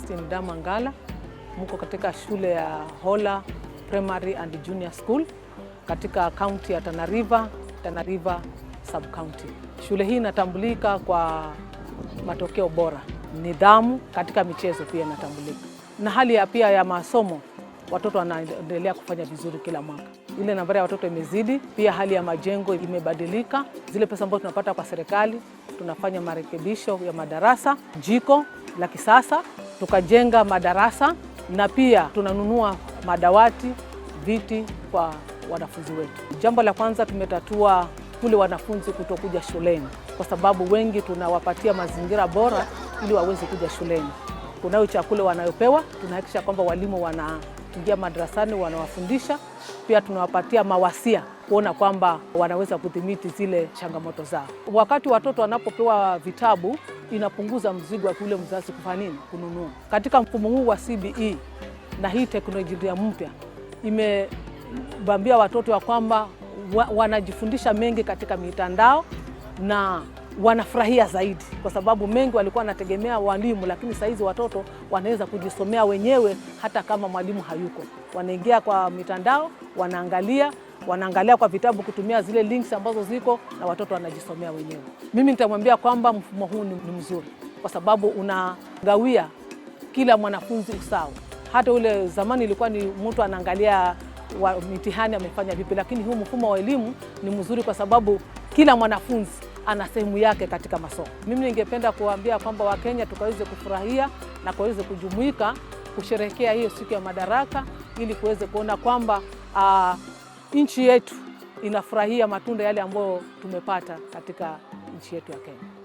Augustine Damangala. Mko katika shule ya Hola Primary and Junior School katika county ya Tana River sub-county. Shule hii inatambulika kwa matokeo bora, nidhamu katika michezo pia inatambulika. Na hali pia ya masomo, watoto wanaendelea kufanya vizuri kila mwaka. Ile nambari ya watoto imezidi, pia hali ya majengo imebadilika. Zile pesa ambazo tunapata kwa serikali, tunafanya marekebisho ya madarasa, jiko la kisasa, tukajenga madarasa na pia tunanunua madawati, viti kwa wanafunzi wetu. Jambo la kwanza, tumetatua kule wanafunzi kutokuja shuleni, kwa sababu wengi tunawapatia mazingira bora ili waweze kuja shuleni. Kunayo chakula wanayopewa, tunahakikisha kwamba walimu wanaingia madarasani wanawafundisha, pia tunawapatia mawasia kuona kwamba wanaweza kudhibiti zile changamoto zao. Wakati watoto wanapopewa vitabu, inapunguza mzigo wa kule mzazi kufanya nini? Kununua. Katika mfumo huu wa CBE na hii teknolojia mpya imebambia watoto wa kwamba wanajifundisha mengi katika mitandao na wanafurahia zaidi, kwa sababu mengi walikuwa wanategemea walimu, lakini sasa hizi watoto wanaweza kujisomea wenyewe hata kama mwalimu hayuko. Wanaingia kwa mitandao, wanaangalia kwa vitabu kutumia zile links ambazo ziko, na watoto wanajisomea wenyewe. Mimi nitamwambia kwamba mfumo huu ni mzuri, kwa sababu unagawia kila mwanafunzi usawa. Hata ule zamani ilikuwa ni mtu anaangalia mitihani amefanya vipi, lakini huu mfumo wa elimu ni mzuri kwa sababu kila mwanafunzi ana sehemu yake katika masomo. Mimi ningependa kuambia kwamba Wakenya tukaweze kufurahia na kuweze kujumuika kusherehekea hiyo siku ya Madaraka, ili kuweze kuona kwamba nchi yetu inafurahia matunda yale ambayo tumepata katika nchi yetu ya Kenya.